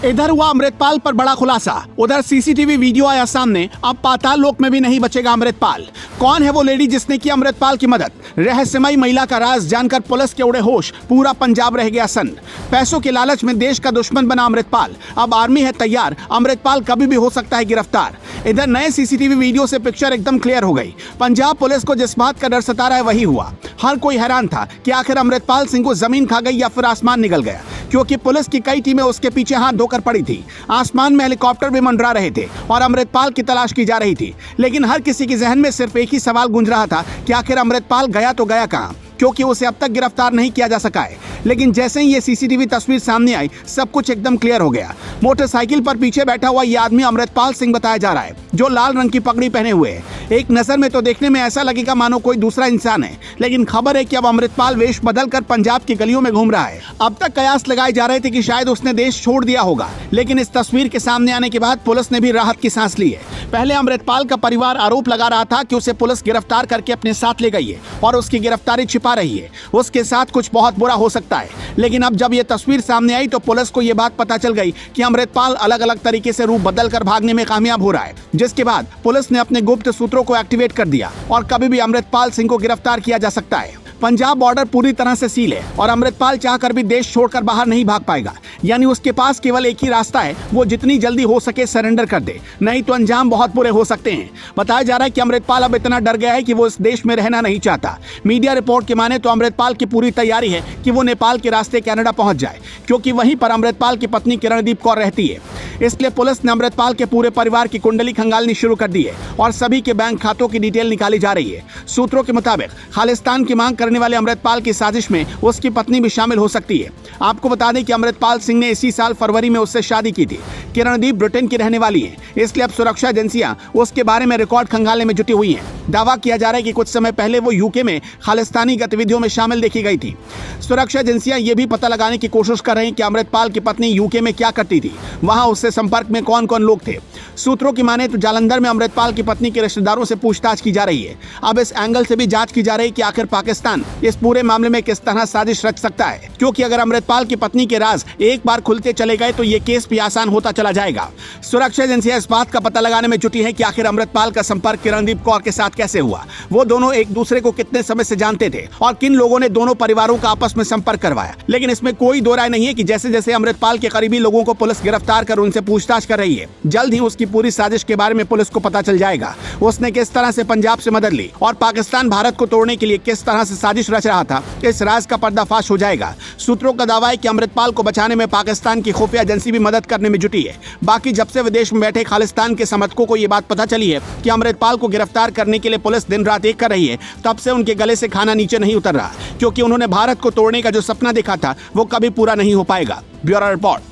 इधर हुआ अमृतपाल पर बड़ा खुलासा, उधर सीसीटीवी वीडियो आया सामने। अब पाताल लोक में भी नहीं बचेगा अमृतपाल। कौन है वो लेडी जिसने की अमृतपाल की मदद? रहस्यमयी महिला का राज जानकर पुलिस के उड़े होश, पूरा पंजाब रह गया सन्न। पैसों के लालच में देश का दुश्मन बना अमृतपाल। अब आर्मी है तैयार, अमृतपाल कभी भी हो सकता है गिरफ्तार। इधर नए सीसीटीवी वीडियो से पिक्चर एकदम क्लियर हो गई। पंजाब पुलिस को जिस बात का डर सता रहा है वही हुआ। हर कोई हैरान था कि आखिर अमृतपाल सिंह को जमीन खा गई या फिर आसमान निकल गया, क्योंकि पुलिस की कई टीमें उसके पीछे हाथ धोकर पड़ी थी। आसमान में हेलीकॉप्टर भी मंडरा रहे थे और अमृतपाल की तलाश की जा रही थी। लेकिन हर किसी के जहन में सिर्फ एक ही सवाल गूंज रहा था कि आखिर अमृतपाल गया तो गया कहां, क्योंकि उसे अब तक गिरफ्तार नहीं किया जा सका है। लेकिन जैसे ही ये सीसीटीवी तस्वीर सामने आई, सब कुछ एकदम क्लियर हो गया। मोटरसाइकिल पर पीछे बैठा हुआ ये आदमी अमृतपाल सिंह बताया जा रहा है, जो लाल रंग की पगड़ी पहने हुए है। एक नजर में तो देखने में ऐसा लगेगा मानो कोई दूसरा इंसान है, लेकिन खबर है कि अब अमृतपाल वेश बदलकर पंजाब की गलियों में घूम रहा है। अब तक कयास लगाए जा रहे थे कि शायद उसने देश छोड़ दिया होगा, लेकिन इस तस्वीर के सामने आने के बाद पुलिस ने भी राहत की सांस ली है। पहले अमृतपाल का परिवार आरोप लगा रहा था कि उसे पुलिस गिरफ्तार करके अपने साथ ले गई है और उसकी गिरफ्तारी छिपा रही है, उसके साथ कुछ बहुत बुरा हो सकता है। लेकिन अब जब ये तस्वीर सामने आई तो पुलिस को ये बात पता चल गई कि अमृतपाल अलग अलग तरीके से रूप बदलकर भागने में कामयाब हो रहा है, जिसके बाद पुलिस ने अपने गुप्त सूत्रों को एक्टिवेट कर दिया और कभी भी अमृतपाल सिंह को गिरफ्तार किया जा सकता है। पंजाब बॉर्डर पूरी तरह से सील है और अमृतपाल चाहकर भी देश छोड़कर बाहर नहीं भाग पाएगा। यानी उसके पास केवल एक ही रास्ता है, वो जितनी जल्दी हो सके सरेंडर कर दे, नहीं तो अंजाम बहुत बुरे हो सकते हैं। बताया जा रहा है कि अमृतपाल अब इतना डर गया है कि वो इस देश में रहना नहीं चाहता। मीडिया रिपोर्ट के माने तो अमृतपाल की पूरी तैयारी है कि वो नेपाल के रास्ते कनाडा पहुंच जाए, क्योंकि वहीं पर अमृतपाल की पत्नी किरणदीप कौर रहती है। इसलिए पुलिस ने अमृतपाल के पूरे परिवार की कुंडली खंगालनी शुरू कर दी है और सभी के बैंक खातों की डिटेल निकाली जा रही है। सूत्रों के मुताबिक खालिस्तान की मांग करने वाले अमृतपाल की साजिश में उसकी पत्नी भी शामिल हो सकती है। आपको बता दें कि अमृतपाल सिंह ने इसी साल फरवरी में उससे शादी की थी। किरणदीप ब्रिटेन की रहने वाली है, इसलिए अब सुरक्षा एजेंसियां उसके बारे में रिकॉर्ड खंगालने में जुटी हुई हैं। दावा किया जा रहा है कि कुछ समय पहले वो यूके में खालिस्तानी गतिविधियों में शामिल देखी गई थी। सुरक्षा एजेंसियां ये भी पता लगाने की कोशिश कर रही हैं कि अमृतपाल की पत्नी यूके में क्या करती थी, वहां उससे संपर्क में कौन कौन लोग थे। सूत्रों की माने तो जालंधर में अमृतपाल की पत्नी के रिश्तेदारों से पूछताछ की जा रही है। अब इस एंगल से भी जांच की जा रही है कि आखिर पाकिस्तान इस पूरे मामले में किस तरह साजिश रच सकता है, क्योंकि अगर अमृतपाल की पत्नी के राज एक बार खुलते चले गए तो ये केस भी आसान होता चला जाएगा। सुरक्षा एजेंसियां इस बात का पता लगाने में जुटी है कि आखिर अमृतपाल का संपर्क किरणदीप कौर के साथ कैसे हुआ, वो दोनों एक दूसरे को कितने समय से जानते थे और किन लोगों ने दोनों परिवारों का आपस में संपर्क करवाया। लेकिन इसमें कोई दो राय नहीं है कि जैसे जैसे अमृतपाल के करीबी लोगों को पुलिस गिरफ्तार कर उनसे पूछताछ कर रही है, जल्द ही उसकी पूरी साजिश के बारे में पुलिस को पता चल जाएगा। उसने किस तरह से पंजाब से मदद ली और पाकिस्तान भारत को तोड़ने के लिए किस तरह से साजिश रच रहा था, इस राज का पर्दाफाश हो जाएगा। सूत्रों का दावा है कि अमृतपाल को बचाने में पाकिस्तान की खुफिया एजेंसी भी मदद करने में जुटी है। बाकी जब से विदेश में बैठे खालिस्तान के समर्थकों को ये बात पता चली है कि अमृतपाल को गिरफ्तार करने के लिए पुलिस दिन रात एक कर रही है, तब से उनके गले से खाना नीचे नहीं उतर रहा, क्योंकि उन्होंने भारत को तोड़ने का जो सपना देखा था वो कभी पूरा नहीं हो पाएगा। Bureau report.